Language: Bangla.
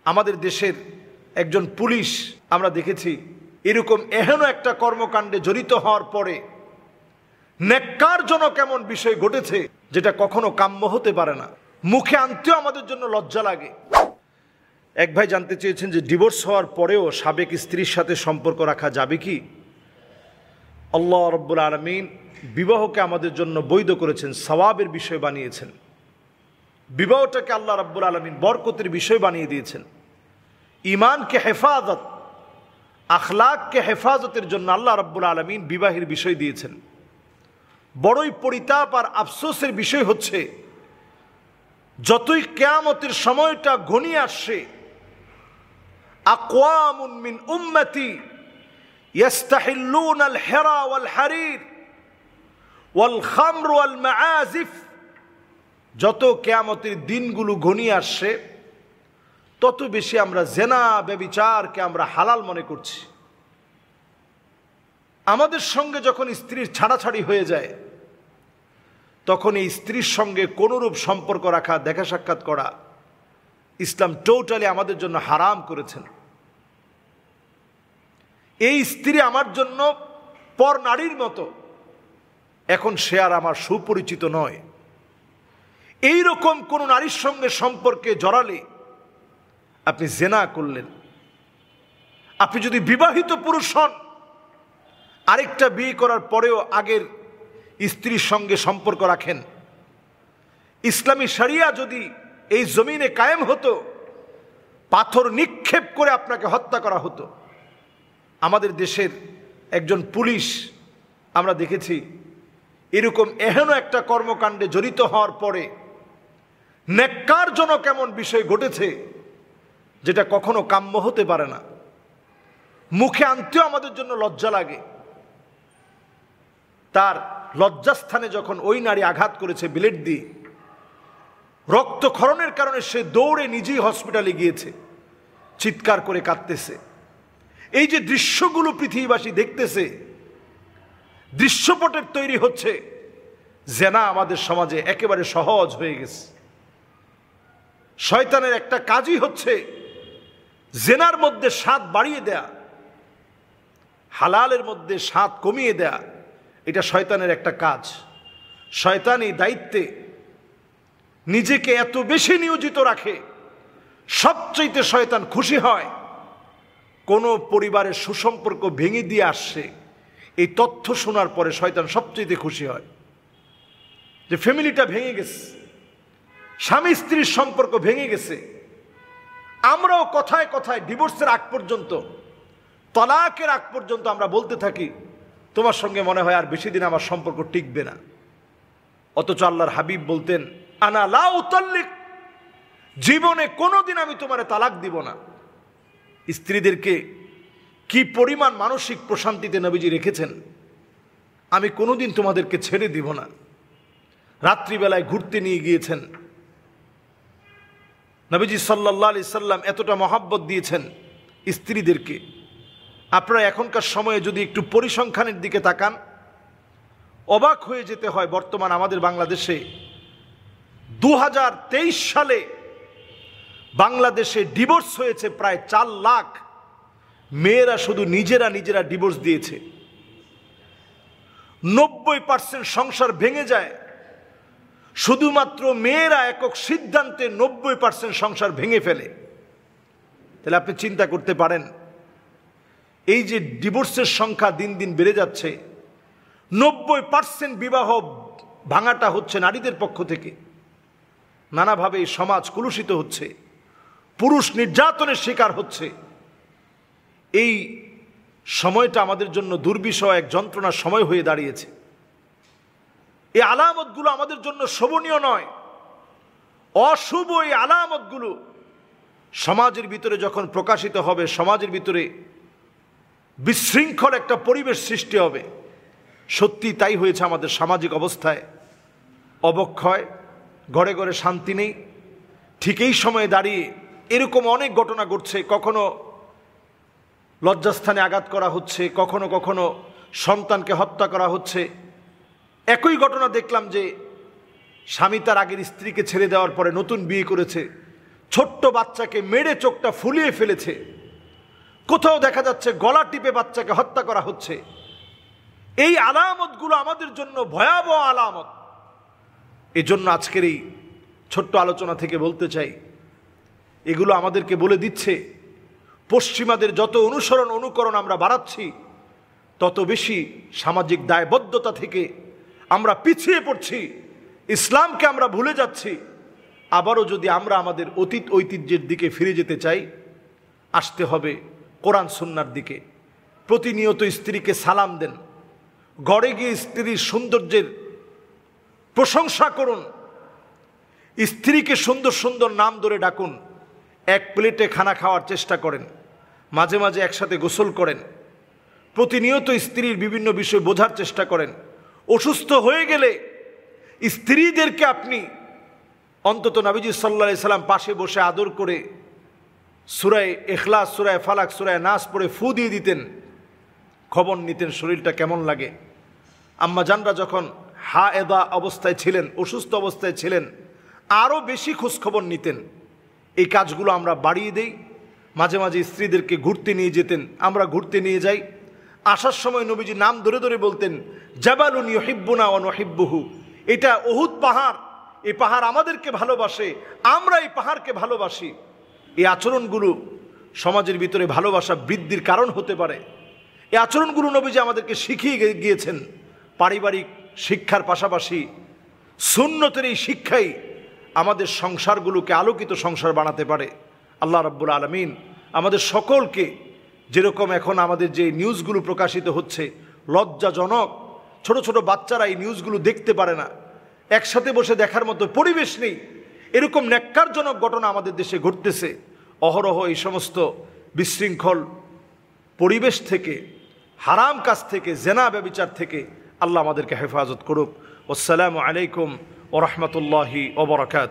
আমাদের দেশের একজন পুলিশ আমরা দেখেছি এরকম এহেন একটা কর্মকাণ্ডে জড়িত হওয়ার পরে ন্যাক্কারজনক এমন বিষয় ঘটেছে যেটা কখনো কাম্য হতে পারে না। মুখে আনতেও আমাদের জন্য লজ্জা লাগে। এক ভাই জানতে চেয়েছেন যে ডিভোর্স হওয়ার পরেও সাবেক স্ত্রীর সাথে সম্পর্ক রাখা যাবে কি? আল্লাহ রাব্বুল আলামিন বিবাহকে আমাদের জন্য বৈধ করেছেন, সওয়াবের বিষয় বানিয়েছেন। বিবাহটাকে আল্লাহ রাব্বুল আলামিন বরকতের বিষয় বানিয়ে দিয়েছেন। ঈমানকে হেফাজত, আখলাককে হেফাজতের জন্য আল্লাহ রাব্বুল আলামিন বিবাহের বিষয় দিয়েছেন। বড়ই পরিতাপ আর আফসোসের বিষয় হচ্ছে যতই কিয়ামতের সময়টা ঘনিয়ে আসছে, আকওয়ামুন মিন উম্মতি ইয়াস্তাহিল্লুনা আল হিরা ওয়াল হারির ওয়াল খামর ওয়াল মাআজিফ, যত কিয়ামতের দিনগুলো ঘনিয়ে আসছে তত বেশি আমরা জেনা ব্যভিচারকে আমরা হালাল মনে করছি। আমাদের সঙ্গে যখন স্ত্রীর ছাড়াছাড়ি হয়ে যায় তখন এই স্ত্রীর সঙ্গে কোনরূপ সম্পর্ক রাখা, দেখা সাক্ষাৎ করা ইসলাম টোটালি আমাদের জন্য হারাম করেছেন। এই স্ত্রী আমার জন্য পর নারীর মতো, এখন সে আর আমার সুপরিচিত নয়। এই রকম কোন নারীর সঙ্গে সম্পর্কে জড়ালে আপনি জেনা করলেন। আপনি যদি বিবাহিত পুরুষ হন, আরেকটা বিয়ে করার পরেও আগের স্ত্রীর সঙ্গে সম্পর্ক রাখেন, ইসলামী শরিয়া যদি এই জমিনে কায়েম হতো, পাথর নিক্ষেপ করে আপনাকে হত্যা করা হতো। আমাদের দেশের একজন পুলিশ আমরা দেখেছি এরকম এহেন একটা কর্মকাণ্ডে জড়িত হওয়ার পরে ন্যাক্কারজনক এমন বিষয় ঘটেছে যেটা কখনো কাম্য হতে পারে না। মুখে আনতেও আমাদের জন্য লজ্জা লাগে। তার লজ্জাস্থানে যখন ওই নারী আঘাত করেছে ব্লেড দিয়ে, রক্তক্ষরণের কারণে সে দৌড়ে নিজেই হসপিটালে গিয়েছে, চিৎকার করে কাঁদতেছে। এই যে দৃশ্যগুলো পৃথিবীবাসী দেখতেছে, দৃশ্যপটের তৈরি হচ্ছে, জেনা আমাদের সমাজে একেবারে সহজ হয়ে গেছে। শয়তানের একটা কাজই হচ্ছে জেনার মধ্যে স্বাদ বাড়িয়ে দেয়া, হালালের মধ্যে স্বাদ কমিয়ে দেয়া। এটা শয়তানের একটা কাজ। শয়তান এই দায়িত্বে নিজেকে এত বেশি নিয়োজিত রাখে, সবচাইতে শয়তান খুশি হয় কোন পরিবারের সুসম্পর্ক ভেঙে দিয়ে আসছে এই তথ্য শোনার পরে শয়তান সবচাইতে খুশি হয় যে ফ্যামিলিটা ভেঙে গেছে, স্বামী স্ত্রীর সম্পর্ক ভেঙে গেছে। আমরাও কথায় কথায় ডিভোর্সের আগ পর্যন্ত, তালাকের আগ পর্যন্ত আমরা বলতে থাকি তোমার সঙ্গে মনে হয় আর বেশি দিন আমার সম্পর্ক টিকবে না। অথচ আল্লাহর হাবিব বলতেন আনা লা উতাল্লিক, জীবনে কোনোদিন আমি তোমারে তালাক দিব না। স্ত্রীদেরকে কি পরিমাণ মানসিক প্রশান্তিতে নবীজি রেখেছেন, আমি কোনোদিন তোমাদেরকে ছেড়ে দিব না। রাত্রিবেলায় ঘুরতে নিয়ে গিয়েছেন নবীজি সাল্লাল্লাহু আলাইহি সাল্লাম, এতটা মহাব্বত দিয়েছেন স্ত্রীদেরকে। আপনারা এখনকার সময়ে যদি একটু পরিসংখ্যানের দিকে তাকান, অবাক হয়ে যেতে হয়। বর্তমান আমাদের বাংলাদেশে 2023 সালে বাংলাদেশে ডিভোর্স হয়েছে প্রায় 4 লাখ। মেয়েরা শুধু নিজেরা ডিভোর্স দিয়েছে। 90% সংসার ভেঙে যায় শুধুমাত্র মেয়েরা একক সিদ্ধান্তে। 90% সংসার ভেঙে ফেলে। তাহলে আপনি চিন্তা করতে পারেন এই যে ডিভোর্সের সংখ্যা দিন দিন বেড়ে যাচ্ছে, 90% বিবাহ ভাঙাটা হচ্ছে নারীদের পক্ষ থেকে। নানাভাবে এই সমাজ কলুষিত হচ্ছে, পুরুষ নির্যাতনের শিকার হচ্ছে। এই সময়টা আমাদের জন্য দুর্বিষহ এক যন্ত্রণার সময় হয়ে দাঁড়িয়েছে। এই আলামতগুলো আমাদের জন্য শোভনীয় নয়, অশুভ। এই আলামতগুলো সমাজের ভিতরে যখন প্রকাশিত হবে, সমাজের ভিতরে বিশৃঙ্খল একটা পরিবেশ সৃষ্টি হবে। সত্যি তাই হয়েছে আমাদের সামাজিক অবস্থায়। অবক্ষয়, ঘরে ঘরে শান্তি নেই। ঠিক এই সময়ে দাঁড়িয়ে এরকম অনেক ঘটনা ঘটছে। কখনো লজ্জাস্থানে আঘাত করা হচ্ছে, কখনো কখনো সন্তানকে হত্যা করা হচ্ছে। একই ঘটনা দেখলাম যে স্বামী তার আগের স্ত্রীকে ছেড়ে দেওয়ার পরে নতুন বিয়ে করেছে, ছোট্ট বাচ্চাকে মেরে চোখটা ফুলিয়ে ফেলেছে, কোথাও দেখা যাচ্ছে গলা টিপে বাচ্চাকে হত্যা করা হচ্ছে। এই আলামতগুলো আমাদের জন্য ভয়াবহ আলামত। এজন্য আজকের এই ছোট্ট আলোচনা থেকে বলতে চাই, এগুলো আমাদেরকে বলে দিচ্ছে পশ্চিমাদের যত অনুকরণ আমরা বাড়াচ্ছি, তত বেশি সামাজিক দায়বদ্ধতা থেকে আমরা পিছিয়ে পড়ছি, ইসলামকে আমরা ভুলে যাচ্ছি। আবারও যদি আমরা আমাদের অতীত ঐতিহ্যের দিকে ফিরে যেতে চাই, আসতে হবে কোরআন সুন্নাহর দিকে। প্রতিনিয়ত স্ত্রীকে সালাম দেন, ঘরে গিয়ে স্ত্রীর সৌন্দর্যের প্রশংসা করুন, স্ত্রীকে সুন্দর সুন্দর নাম ধরে ডাকুন, এক প্লেটে খানা খাওয়ার চেষ্টা করেন, মাঝে মাঝে একসাথে গোসল করেন, প্রতিনিয়ত স্ত্রীর বিভিন্ন বিষয় বোঝার চেষ্টা করেন। অসুস্থ হয়ে গেলে স্ত্রীদেরকে আপনি অন্তত নবীজি সাল্লাল্লাহু আলাইহি সাল্লাম পাশে বসে আদর করে সূরা ইখলাস, সূরা ফালাক, সূরা নাস পড়ে ফু দিয়ে দিতেন, খবর নিতেন শরীরটা কেমন লাগে। আম্মা জানরা যখন হায়েদা অবস্থায় ছিলেন, অসুস্থ অবস্থায় ছিলেন, আরও বেশি খোঁজখবর নিতেন। এই কাজগুলো আমরা বাড়িয়ে দেই। মাঝে মাঝে স্ত্রীদেরকে ঘুরতে নিয়ে যেতেন, আমরা ঘুরতে নিয়ে যাই। আসার সময় নবীজি নাম ধরে ধরে বলতেন, জাবালুন ইউহিব্বুনা ওয়া নুহিব্বুহু, এটা উহুদ পাহাড়, এই পাহাড় আমাদেরকে ভালোবাসে, আমরা এই পাহাড়কে ভালোবাসি। এই আচরণগুলো সমাজের ভিতরে ভালোবাসা বৃদ্ধির কারণ হতে পারে। এই আচরণগুলো নবীজি আমাদেরকে শিখিয়ে গিয়েছেন। পারিবারিক শিক্ষার পাশাপাশি সুন্নতের এই শিক্ষাই আমাদের সংসারগুলোকে আলোকিত সংসার বানাতে পারে। আল্লাহ রাব্বুল আলামিন আমাদের সকলকে, যেরকম এখন আমাদের যে নিউজগুলো প্রকাশিত হচ্ছে লজ্জাজনক, ছোট ছোট বাচ্চারা এই নিউজগুলো দেখতে পারে না, একসাথে বসে দেখার মতো পরিবেশ নেই, এরকম ন্যাক্কারজনক ঘটনা আমাদের দেশে ঘটতেছে অহরহ। এই সমস্ত বিশৃঙ্খল পরিবেশ থেকে, হারাম কাজ থেকে, জেনা ব্যভিচার থেকে আল্লাহ আমাদেরকে হেফাজত করুক। আসসালামু আলাইকুম ওয়া রাহমাতুল্লাহি ওয়া বারাকাতুহু।